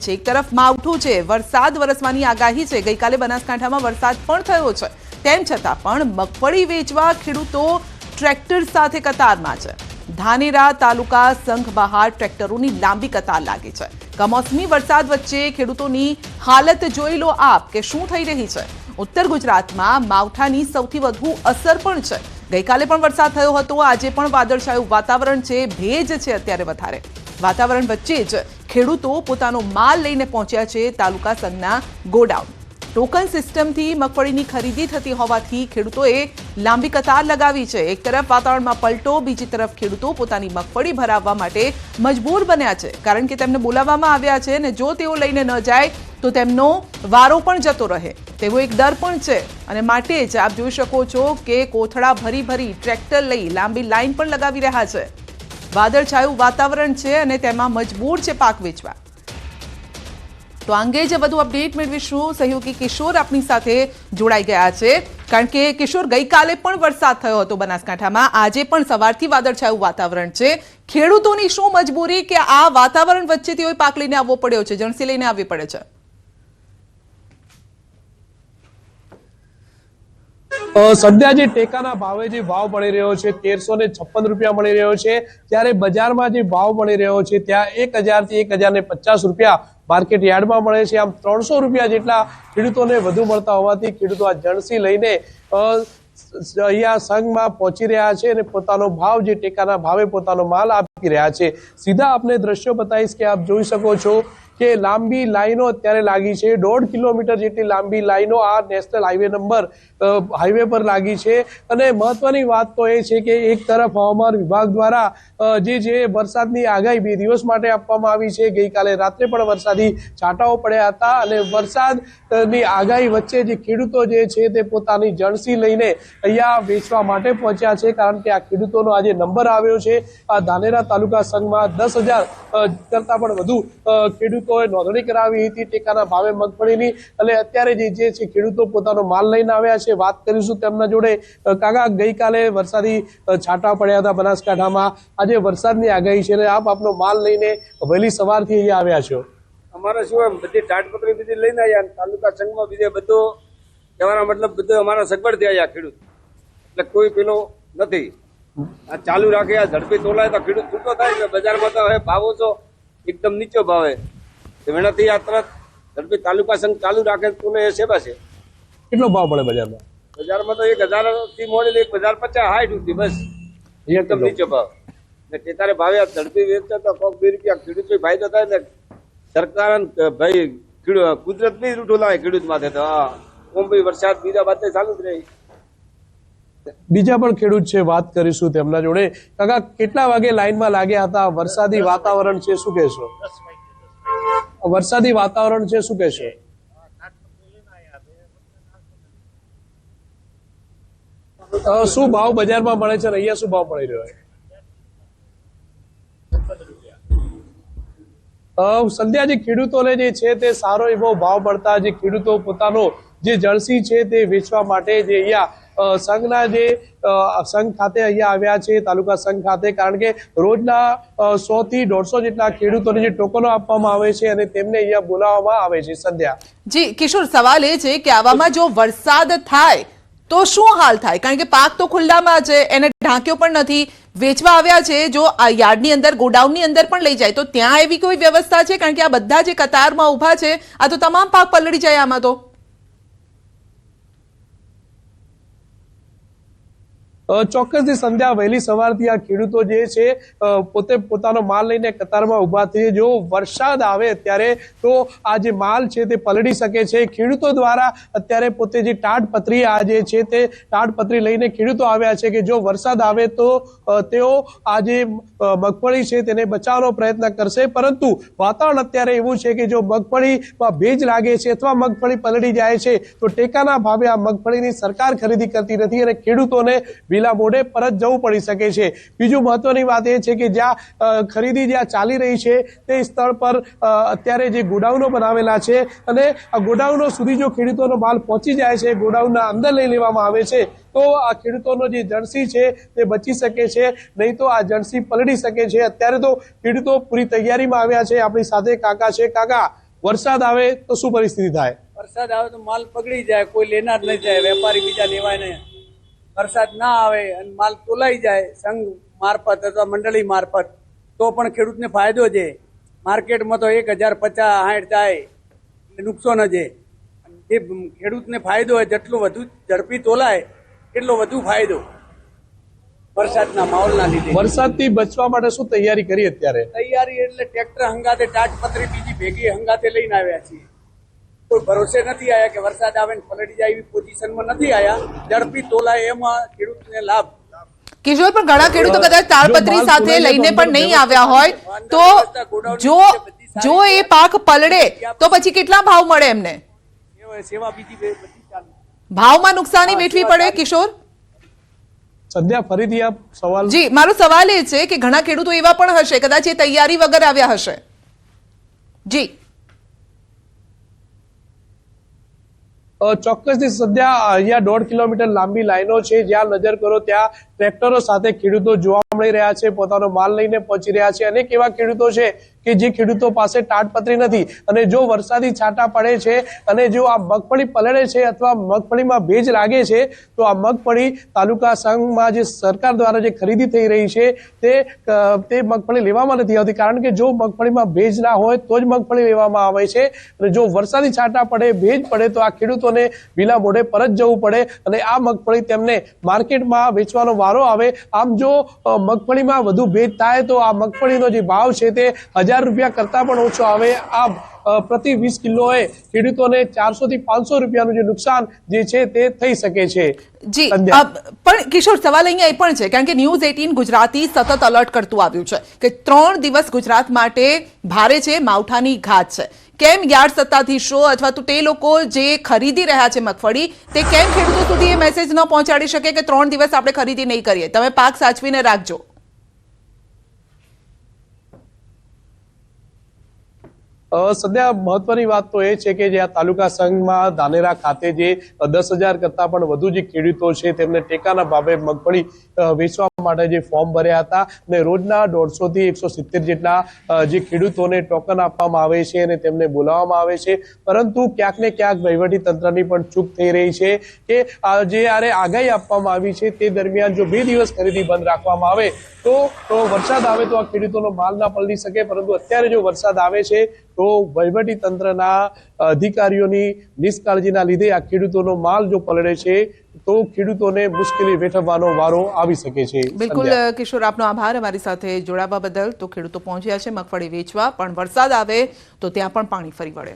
એક તરફ માવઠું છે, વરસાદ વરસવાની આગાહી છે। ગઈકાલે બનાસકાંઠામાં વરસાદ પણ થયો છે, તેમ છતાં પણ મગફળી વેચવા ખેડૂતો ટ્રેક્ટર સાથે કતારમાં છે। ધાનેરા તાલુકા સંઘ બહાર ટ્રેક્ટરોની લાંબી કતાર લાગી છે। કમોસમી વરસાદ વચ્ચે ખેડૂતોની હાલત જોઈ લો આપ કે શું થઈ રહી છે। ઉત્તર ગુજરાતમાં માવઠાની સૌથી વધુ અસર પણ છે। ગઈકાલે પણ વરસાદ થયો હતો, આજે પણ વાદળછાયું વાતાવરણ છે, ભેજ છે અત્યારે વધારે। વાતાવરણ વચ્ચે જ ખેડૂતો પોતાનો માલ લઈને પહોંચ્યા છે તાલુકા સંઘના ગોડાઉન। ટોકન સિસ્ટમથી મગફળીની ખરીદી થતી હોવાથી ખેડૂતોએ લાંબી કતાર લગાવી છે। એક તરફ વાતાવરણમાં પલટો, બીજી તરફ ખેડૂતો પોતાની મગફળી ભરાવવા માટે મજબૂર બન્યા છે, કારણ કે તેમને બોલાવવામાં આવ્યા છે અને જો તેઓ લઈને ન જાય તો તેમનો વારો પણ જતો રહે તેવો એક ડર પણ છે। અને માટે જ આપ જોઈ શકો છો કે કોથળા ભરી ભરી ટ્રેક્ટર લઈ લાંબી લાઈન પણ લગાવી રહ્યા છે। વાદળછાયું વાતાવરણ છે અને તેમાં મજબૂર છે પાક વેચવા। તો આ અંગે જ વધુ અપડેટ મેળવીશું। સહયોગી કિશોર આપણી સાથે જોડાઈ ગયા છે, કારણ કે કિશોર, ગઈકાલે પણ વરસાદ થયો હતો બનાસકાંઠામાં, આજે પણ સવારથી વાદળછાયું વાતાવરણ છે। ખેડૂતોની શું મજબૂરી કે આ વાતાવરણ વચ્ચે તેઓએ પાક લઈને આવવો પડ્યો છે, જણસી લઈને આવવી પડે છે? સદ્યા જે ટેકાના ભાવે જે ભાવ મળી રહ્યો છે 1356 રૂપિયા મળી રહ્યો છે, ત્યારે બજારમાં જે ભાવ મળી રહ્યો છે ત્યાં 1000 થી 1050 રૂપિયા માર્કેટ યાર્ડમાં મળે છે। આમ 300 રૂપિયા જેટલા ખેડૂતોને વધુ મળતા હોવાથી ખેડૂતો આ જણસી લઈને અહીંયા સંઘમાં પહોંચી રહ્યા છે અને પોતાનો ભાવ જે ટેકાના ભાવે પોતાનો માલ આપી રહ્યા છે। સીધા આપને દ્રશ્યો બતાવીશ કે આપ જોઈ શકો છો કે લાંબી લાઈનો અત્યારે લાગી છે। 1.5 કિલોમીટર જેટલી લાંબી લાઈનો આ નેશનલ હાઈવે પર લાગી છે। અને મહત્વની વાત તો એ છે કે એક તરફ હવામાન વિભાગ દ્વારા જે વરસાદની આગાહી 2 દિવસ માટે આપવામાં આવી છે। ગઈકાલે રાત્રે પણ વરસાદી છાંટાઓ પડ્યા હતા અને વરસાદની આગાહી વચ્ચે જે ખેડૂતો જે છે તે પોતાની જણસી લઈને અહીંયા વેચવા માટે પહોંચ્યા છે, કારણ કે આ ખેડૂતોનો આજે નંબર આવ્યો છે। આ ધાનેરા તાલુકા સંઘમાં 10,000 કરતા પણ વધુ ખેડૂતોએ નોંધણી કરાવી હતી ટેકાના ભાવે મગફળીની, અને અત્યારે જે છે ખેડૂતો પોતાનો માલ લઈને આવ્યા છે। વાત કરીશું તેમના જોડે। કાકા, ગઈકાલે વરસાદી છાંટા પડ્યા હતા બનાસકાંઠામાં, આજે વરસાદની આગાહી છે અને આપ આપનો માલ લઈને વહેલી સવારથી અહીંયા આવ્યા છો। અમારે શું બધી તાટપત્રી બધી લઈને આવ્યા, તાલુકા સંઘમાં બીજે બધો કહેવાનો મતલબ બધો અમારા સગવડ થી આવ્યા ખેડૂત, એટલે કોઈ પેલો નથી। આ ચાલુ રાખે, આ ઝડપી તોલાય તો ખેડૂત છૂટો થાય કે બજારમાં તો હવે ભાવો છો એકદમ નીચો ભાવે, એનાથી આ તરત ઝડપી તાલુકા સંઘ ચાલુ રાખે તો એ સેવા છે। કેટલો ભાવ પડે બજારમાં? બજારમાં તો 1000 થી મોડી 1050 60 સુધી, બસ એકદમ નીચો ભાવ। ને ટેકારે ભાવે આ ઝડપી વેચતા તો કોક 2 રૂપિયા ખેડૂત ફાયદો થાય ને સરકાર ભાઈ કુદરત ની રૂટો લાવે ખેડૂત માથે, તો કોમ્બી વરસાદ બીજા બાદ ચાલુ જ રહી। બીજા પણ ખેડૂત છે, વાત કરીશું તેમના જોડે। કાકા, કેટલા વાગે લાઈનમાં લાગ્યા હતા? વરસાદી વાતાવરણ છે, શું કહેશો? વરસાદી વાતાવરણ છે, શું કહેશો? શું ભાવ બજારમાં મળે છે અને અહીંયા શું ભાવ મળી રહ્યો છે? સંધ્યા, જે ખેડૂતોને જે છે તે સારો એવો ભાવ મળતા જે ખેડૂતો પોતાનો જે જળસી છે તે વેચવા માટે જે અહીંયા સંઘના જે સંઘ ખાતે અહીંયા આવ્યા છે, તાલુકા સંઘ ખાતે, કારણ કે રોજના 100 થી 150 જેટલા ખેડૂતોને જે ટોકનો આપવામાં આવે છે અને તેમને અહીંયા બોલાવવામાં આવે છે। સંધ્યા જી કિશોર, સવાલ એ છે કે આવામાં જો વરસાદ થાય તો શું હાલ થાય, કારણ કે પાક તો ખુલ્લામાં છે, એને ઢાંક્યો પણ નથી, વેચવા આવ્યા છે, જો આ યાર્ડની અંદર ગોડાઉનની અંદર પણ લઈ જાય તો ત્યાં એવી કોઈ વ્યવસ્થા છે? કારણ કે આ બધા જે કતારમાં ઉભા છે, આ તો તમામ પાક પલળી જાય આમાં તો। ચોક્કસથી સંધ્યા, વહેલી સવારથી આ ખેડૂતો જે છે પોતે પોતાનો માલ લઈને કતારમાં ઉભા થઈ। જો વરસાદ આવે ત્યારે તો આ જે માલ છે તે પલળી શકે છે। ખેડૂતો દ્વારા અત્યારે પોતે જે તાડપત્રી આ જે છે તે તાડપત્રી લઈને ખેડૂતો આવ્યા છે કે જો વરસાદ આવે તો તેઓ આ જે મગફળી છે તેને બચાવવાનો પ્રયત્ન કરશે, પરંતુ વાતાવરણ અત્યારે એવું છે કે જો મગફળીમાં ભેજ લાગે છે અથવા મગફળી પલળી જાય છે તો ટેકાના ભાવે આ મગફળીની સરકાર ખરીદી કરતી નથી અને ખેડૂતોને વિલા મોઢે પરત જવું પડી શકે છે। બીજું મહત્વની વાત એ છે કે જ્યાં ખરીદી જ્યાં ચાલી રહી છે તે સ્થળ પર અત્યારે જે ગોડાઉનો બનાવેલા છે અને આ ગોડાઉનો સુધી જો ખેડૂતોનો માલ પહોંચી જાય છે, ગોડાઉનના અંદર લઈ લેવામાં આવે છે તો આ ખેડૂતોનો જે જણસી છે તે બચી શકે છે, નહીં તો આ જણસી પલળી શકે છે। અત્યારે તો ખેડૂતો પૂરી તૈયારીમાં આવ્યા છે। આપણી સાથે કાકા છે। કાકા, વરસાદ આવે તો શું પરિસ્થિતિ થાય? વરસાદ આવે તો માલ પકડી જાય, કોઈ લેનાર નહીં જાય, વેપારી બીજા લેવાય નહીં. વરસાદ ના આવે અને માલ તોલાઈ જાય સંઘ મારફત અથવા મંડળી મારફત તો પણ ખેડૂતને ફાયદો છે. માર્કેટમાં તો 1050-60 જાય એટલે નુકસાન છે. જે ખેડૂતને ફાયદો હોય, જેટલું વધુ ઝડપી તોલાય એટલો વધુ ફાયદો વરસાદના માહોલના લીધે. વરસાદથી બચવા માટે શું તૈયારી કરી અત્યારે? તૈયારી એટલે ટ્રેક્ટર હંગાતે તાટપત્રી બીજી ભેગી હંગાતે લઈને આવ્યા છીએ. કોઈ ભરોસે નથી આવ્યા કે વરસાદ આવે ને પલળી જાય એવી પોઝિશનમાં નથી આવ્યા. ઝડપી તોલાય એમાં ખેડૂતને લાભ. કિશોર, પણ ઘણા ખેડૂતો કદાચ તાડપત્રી સાથે લઈને પણ નહીં આવ્યા હોય તો જો એ પાક પલળે તો પછી કેટલા ભાવ મળે એમને? સેવા બીજી બધી ચાલે. ભાવમાં નુકસાની વેઠવી પડે. કિશોર, સદ્યા ફરીથી આપ સવાલ. જી, મારો સવાલ એ છે કે ઘણા ખેડૂતો એવા પણ હશે કદાચ એ તૈયારી વગર આવ્યા હશે. જી, ચોક્કસથી સદ્યા અહીંયા 1.5 કિલોમીટર લાંબી લાઈનો છે. જ્યાં નજર કરો ત્યાં ટ્રેક્ટરો સાથે ખેડૂતો જોવા મળી રહ્યા છે, પોતાનો માલ લઈને પહોંચી રહ્યા છે. અનેક એવા ખેડૂતો છે કે જે ખેડૂતો પાસે તાડપત્રી નથી અને જો વરસાદી છાંટા પડે છે અને જો આ મગફળી પલળે છે અથવા મગફળીમાં ભેજ લાગે છે તો આ મગફળી તાલુકા સંઘમાં જે સરકાર દ્વારા જે ખરીદી થઈ રહી છે તે મગફળી લેવામાં નથી આવતી. કારણ કે જો મગફળીમાં ભેજ ના હોય તો જ મગફળી લેવામાં આવે છે અને જો વરસાદી છાંટા પડે, ભેજ પડે તો આ ખેડૂતોને વિલા મોઢે પરત જવું પડે અને આ મગફળી તેમને માર્કેટમાં વેચવાનો વારો આવે. આમ જો મગફળીમાં વધુ ભેજ થાય તો આ મગફળીનો જે ભાવ છે તે 1000 રૂપિયા કરતા પણ ઓછો આવે. આ પ્રતિ 20 કિલોએ ખેડૂતોને 400 થી 500 રૂપિયાનું જે નુકસાન જે છે તે થઈ શકે છે. જી, પણ કિશોર, સવાલ અહીંયા એ પણ છે કારણ કે ન્યૂઝ 18 ગુજરાતી સતત અલર્ટ કરતું આવ્યું છે કે 3 દિવસ ગુજરાત માટે ભારે છે, માવઠાની ઘાત છે. કેમ યાર્ડ સત્તાધીશો અથવા તો તે લોકો જે ખરીદી રહ્યા છે મગફળી તે કેમ ખેડૂતો સુધી એ મેસેજ ન પહોંચાડી શકે કે 3 દિવસ આપણે ખરીદી નહીં કરીએ, તમે પાક સાચવીને રાખજો? સદ્યા મહત્વની વાત તો એ છે કે જે આ તાલુકા સંઘમાં ધાનેરા ખાતે જે 10,000 કરતા પણ વધુ જે ખેડૂતો છે તેમને ટેકાના ભાવે મગફળી વેચવા માટે જે ફોર્મ ભર્યા હતા અને રોજના 150 થી 170 જેટલા જે ખેડૂતોને ટોકન આપવામાં આવે છે અને તેમને બોલાવવામાં આવે છે. પરંતુ ક્યાંક ને ક્યાંક વહીવટી તંત્રની પણ ચૂક થઈ રહી છે કે જે આગાહી આપવામાં આવી છે તે દરમિયાન જો 2 દિવસ ખરીદી બંધ રાખવામાં આવે તો વરસાદ આવે તો આ ખેડૂતોનો માલ ના પલળી શકે. પરંતુ અત્યારે જો વરસાદ આવે છે તો વહીવટી તંત્રના અધિકારીઓની નિષ્કાળજીના લીધે આ ખેડૂતોનો માલ જો પલળે છે તો ખેડૂતોને મુશ્કેલી વેઠવાનો વારો આવી શકે છે. બિલકુલ કિશોર, આપનો આભાર અમારી સાથે જોડાવા બદલ. તો ખેડૂતો પહોંચ્યા છે મગફળી વેચવા, પણ વરસાદ આવે તો ત્યાં પણ પાણી ફરી વળે.